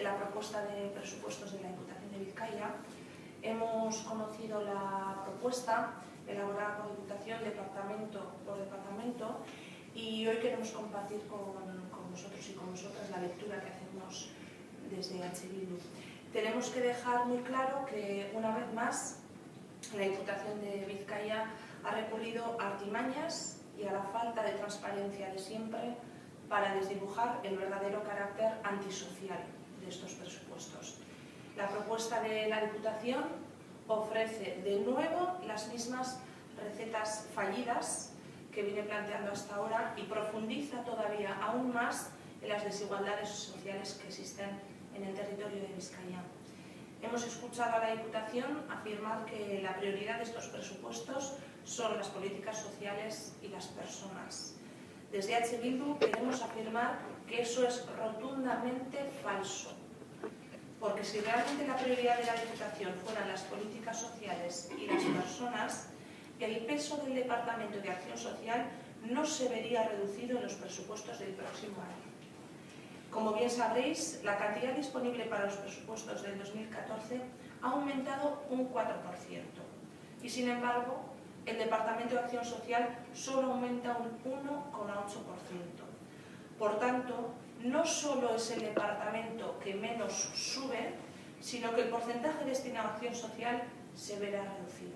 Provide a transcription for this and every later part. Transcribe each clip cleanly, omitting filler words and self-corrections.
la propuesta de presupuestos de la Diputación de Vizcaya. Hemos conocido la propuesta elaborada por Diputación, departamento por departamento, y hoy queremos compartir con vosotros y con vosotras la lectura que hacemos desde H. Bildu. Tenemos que dejar muy claro que, una vez más, la Diputación de Vizcaya ha recurrido a artimañas y a la falta de transparencia de siempre para desdibujar el verdadero carácter antisocial de estos presupuestos. La propuesta de la Diputación ofrece de nuevo las mismas recetas fallidas que viene planteando hasta ahora y profundiza todavía aún más en las desigualdades sociales que existen en el territorio de Vizcaya. Hemos escuchado a la Diputación afirmar que la prioridad de estos presupuestos son las políticas sociales y las personas. Desde H. Bildu queremos afirmar que eso es rotundamente falso, porque si realmente la prioridad de la Diputación fueran las políticas sociales y las personas, el peso del Departamento de Acción Social no se vería reducido en los presupuestos del próximo año. Como bien sabréis, la cantidad disponible para los presupuestos del 2014 ha aumentado un 4%, y sin embargo, el Departamento de Acción Social solo aumenta un 1,8%. Por tanto, no solo es el departamento que menos sube, sino que el porcentaje destinado a acción social se verá reducido.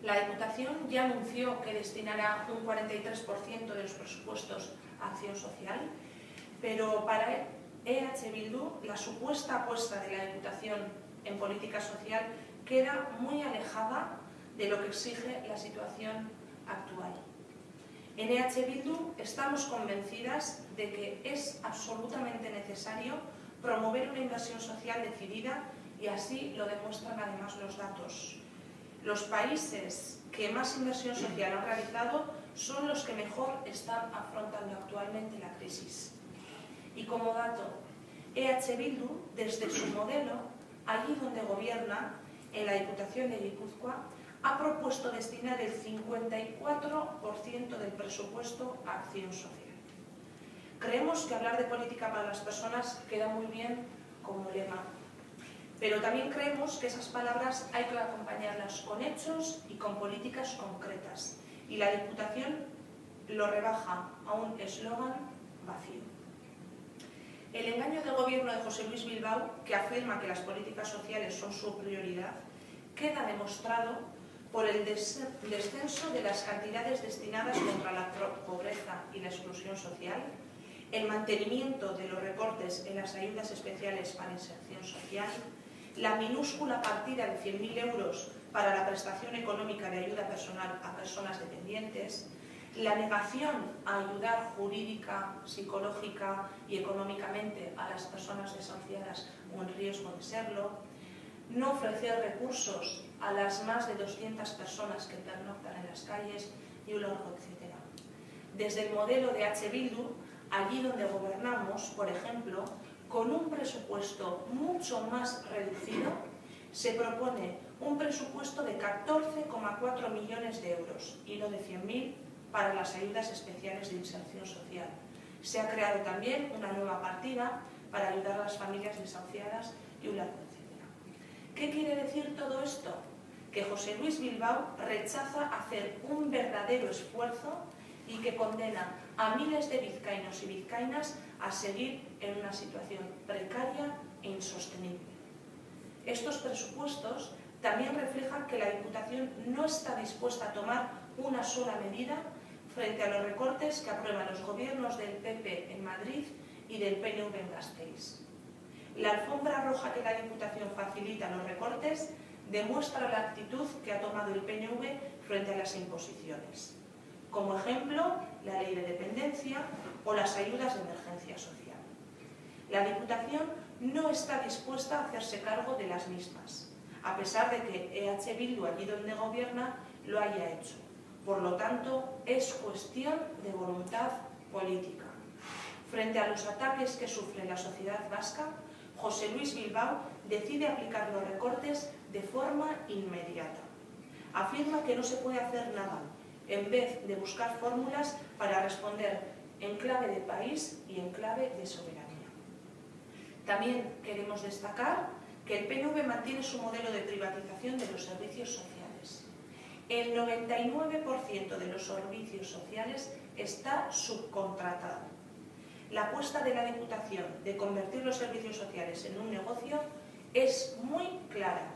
La Diputación ya anunció que destinará un 43% de los presupuestos a acción social, pero para EH Bildu la supuesta apuesta de la Diputación en política social queda muy alejada de lo que exige la situación actual. En EH Bildu estamos convencidas de que es absolutamente necesario promover una inversión social decidida, y así lo demuestran además los datos. Los países que más inversión social han realizado son los que mejor están afrontando actualmente la crisis. Y como dato, EH Bildu, desde su modelo, allí donde gobierna, en la Diputación de Guipúzcoa, ha propuesto destinar el 54% del presupuesto a acción social. Creemos que hablar de política para las personas queda muy bien como lema, pero también creemos que esas palabras hay que acompañarlas con hechos y con políticas concretas, y la Diputación lo rebaja a un eslogan vacío. El engaño del gobierno de José Luis Bilbao, que afirma que las políticas sociales son su prioridad, queda demostrado por el descenso de las cantidades destinadas contra la pobreza y la exclusión social, el mantenimiento de los recortes en las ayudas especiales para inserción social, la minúscula partida de 100.000 euros para la prestación económica de ayuda personal a personas dependientes, la negación a ayudar jurídica, psicológica y económicamente a las personas desahuciadas o en riesgo de serlo, no ofrecer recursos a las más de 200 personas que pernoctan en las calles y un largo etcétera. Desde el modelo de H. Bildu, allí donde gobernamos, por ejemplo, con un presupuesto mucho más reducido, se propone un presupuesto de 14,4 millones de euros y no de 100.000 para las ayudas especiales de inserción social. Se ha creado también una nueva partida para ayudar a las familias desahuciadas y un largo etcétera. ¿Qué quiere decir todo esto? Que José Luis Bilbao rechaza hacer un verdadero esfuerzo y que condena a miles de vizcaínos y vizcaínas a seguir en una situación precaria e insostenible. Estos presupuestos también reflejan que la Diputación no está dispuesta a tomar una sola medida frente a los recortes que aprueban los gobiernos del PP en Madrid y del PNV en Gasteiz. La alfombra roja que la Diputación facilita a los recortes demuestra la actitud que ha tomado el PNV frente a las imposiciones. Como ejemplo, la ley de dependencia o las ayudas de emergencia social. La Diputación no está dispuesta a hacerse cargo de las mismas, a pesar de que EH Bildu, allí donde gobierna, lo haya hecho. Por lo tanto, es cuestión de voluntad política. Frente a los ataques que sufre la sociedad vasca, José Luis Bilbao decide aplicar los recortes de forma inmediata. Afirma que no se puede hacer nada, en vez de buscar fórmulas para responder en clave de país y en clave de soberanía. También queremos destacar que el PNV mantiene su modelo de privatización de los servicios sociales. El 99% de los servicios sociales está subcontratado. La apuesta de la Diputación de convertir los servicios sociales en un negocio es muy clara.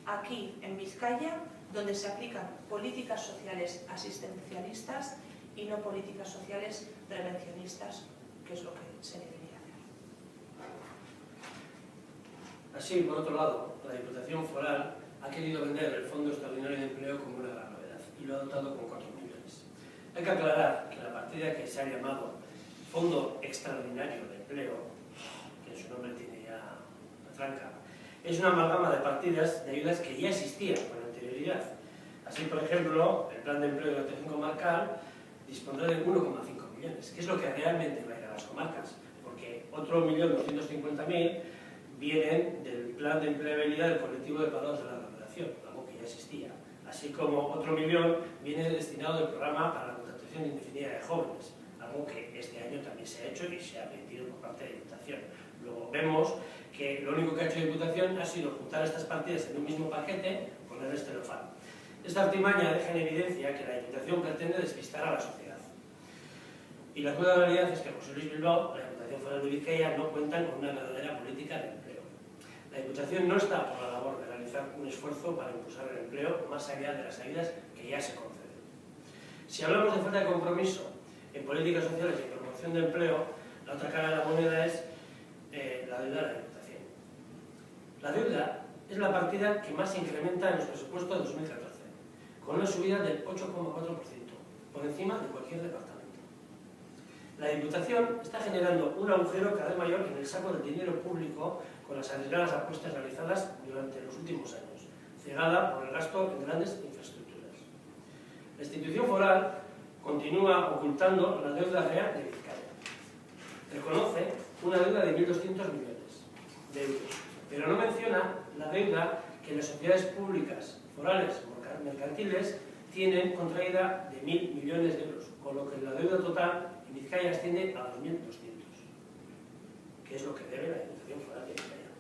Aquí, en Vizcaya, donde se aplican políticas sociales asistencialistas y no políticas sociales prevencionistas, que es lo que se debería hacer. Así, por otro lado, la Diputación Foral ha querido vender el Fondo Extraordinario de Empleo como una gran novedad y lo ha dotado con 4 millones. Hay que aclarar que la partida que se ha llamado Fondo Extraordinario de Empleo, que en su nombre tiene ya la tranca, es una amalgama de partidas de ayudas que ya existían con anterioridad. Así, por ejemplo, el Plan de Empleo de Protección Comarcal dispondrá de 1,5 millones, que es lo que realmente va a ir a las comarcas, porque otro 1.250.000 vienen del Plan de Empleabilidad del Colectivo de Parados de Larga Duración, algo que ya existía. Así como otro 1 millón viene destinado del Programa para la Contratación Indefinida de Jóvenes, algo que este año también se ha hecho y se ha pedido por parte de la Diputación. Luego vemos que lo único que ha hecho la Diputación ha sido juntar estas partidas en un mismo paquete, ponerles celofán. Esta artimaña deja en evidencia que la Diputación pretende despistar a la sociedad. Y la cruda realidad es que José Luis Bilbao, la Diputación Foral de Vizcaya, no cuentan con una verdadera política de empleo. La Diputación no está por la labor de realizar un esfuerzo para impulsar el empleo más allá de las ayudas que ya se conceden. Si hablamos de falta de compromiso en políticas sociales y en promoción de empleo, la otra cara de la moneda es la deuda de la Diputación. La deuda es la partida que más se incrementa en los presupuestos de 2014, con una subida del 8,4%, por encima de cualquier departamento. La Diputación está generando un agujero cada vez mayor en el saco del dinero público con las arriesgadas apuestas realizadas durante los últimos años, cegada por el gasto en grandes infraestructuras. La institución foral continúa ocultando la deuda real de Vizcaya. Reconoce una deuda de 1.200 millones de euros, pero no menciona la deuda que las sociedades públicas, forales, mercantiles, tienen contraída de 1.000 millones de euros, con lo que la deuda total en Vizcaya asciende a 2.200, que es lo que debe la Diputación Foral de Vizcaya.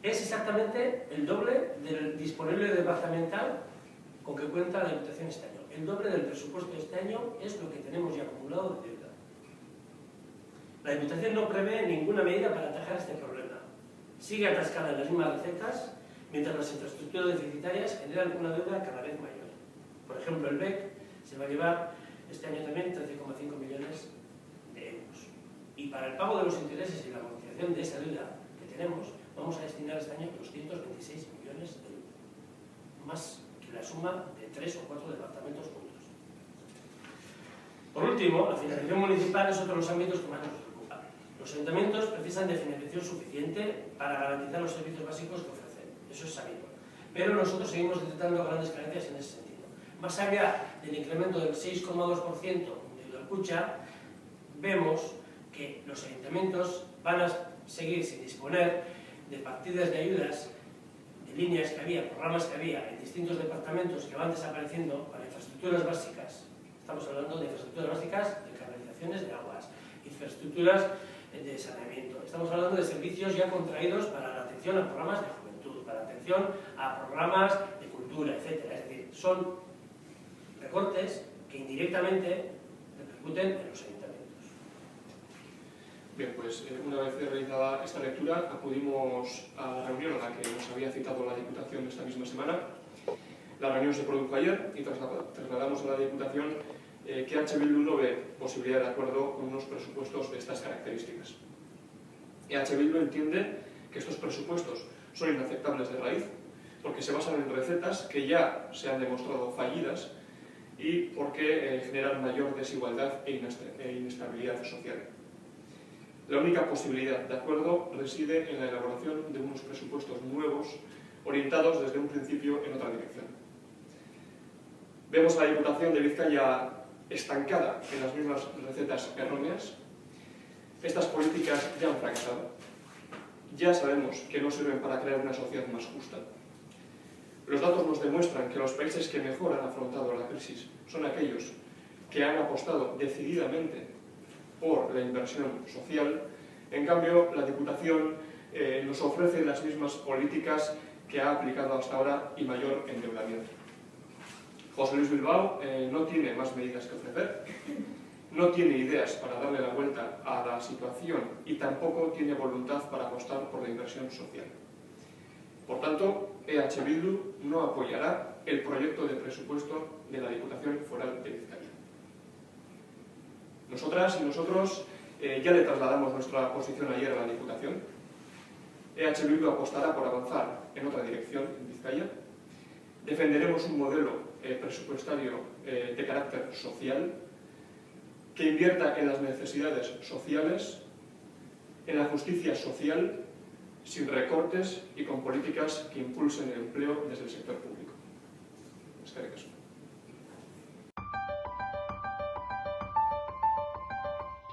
Es exactamente el doble del disponible departamental con que cuenta la Diputación este año. El doble del presupuesto de este año es lo que tenemos ya acumulado de deuda. La Diputación no prevé ninguna medida para atajar este problema. Sigue atascada en las mismas recetas, mientras las infraestructuras deficitarias generan una deuda cada vez mayor. Por ejemplo, el BEC se va a llevar este año también 13,5 millones de euros. Y para el pago de los intereses y la amortización de esa deuda que tenemos, vamos a destinar este año 226 millones de euros. Más que la suma de 3 o 4 departamentos juntos. Por último, la financiación municipal es otro de los ámbitos que más nos preocupa. Los ayuntamientos precisan de financiación suficiente para garantizar los servicios básicos que ofrecen. Eso es sabido. Pero nosotros seguimos detectando grandes carencias en ese sentido. Más allá del incremento del 6,2% de Udalkutxa, vemos que los ayuntamientos van a seguir sin disponer de partidas de ayudas, de líneas que había, programas que había en distintos departamentos que van desapareciendo para infraestructuras básicas. Estamos hablando de infraestructuras básicas de canalizaciones de aguas, infraestructuras de saneamiento. Estamos hablando de servicios ya contraídos para la atención a programas de juventud, para la atención a programas de cultura, etc. Es decir, son recortes que indirectamente repercuten en los ayuntamientos. Bien, pues una vez realizada esta lectura, acudimos a la reunión a la que nos había citado la Diputación esta misma semana. La reunión se produjo ayer y trasladamos a la Diputación que EH Bildu no ve posibilidad de acuerdo con unos presupuestos de estas características. EH Bildu entiende que estos presupuestos son inaceptables de raíz porque se basan en recetas que ya se han demostrado fallidas y porque generan mayor desigualdad e inestabilidad social. La única posibilidad de acuerdo reside en la elaboración de unos presupuestos nuevos orientados desde un principio en otra dirección. Vemos a la Diputación de Vizcaya estancada en las mismas recetas erróneas. Estas políticas ya han fracasado. Ya sabemos que no sirven para crear una sociedad más justa. Los datos nos demuestran que los países que mejor han afrontado la crisis son aquellos que han apostado decididamente por la inversión social. En cambio, la Diputación nos ofrece las mismas políticas que ha aplicado hasta ahora y mayor endeudamiento. José Luis Bilbao no tiene más medidas que ofrecer, no tiene ideas para darle la vuelta a la situación y tampoco tiene voluntad para apostar por la inversión social. Por tanto, EH Bildu no apoyará el proyecto de presupuesto de la Diputación Foral de Vizcaya. Nosotras y nosotros ya le trasladamos nuestra posición ayer a la Diputación. EH Bildu apostará por avanzar en otra dirección en Vizcaya. Defenderemos un modelo presupuestario de carácter social que invierta en las necesidades sociales, en la justicia social, sin recortes y con políticas que impulsen el empleo desde el sector público. Eskerrik asko.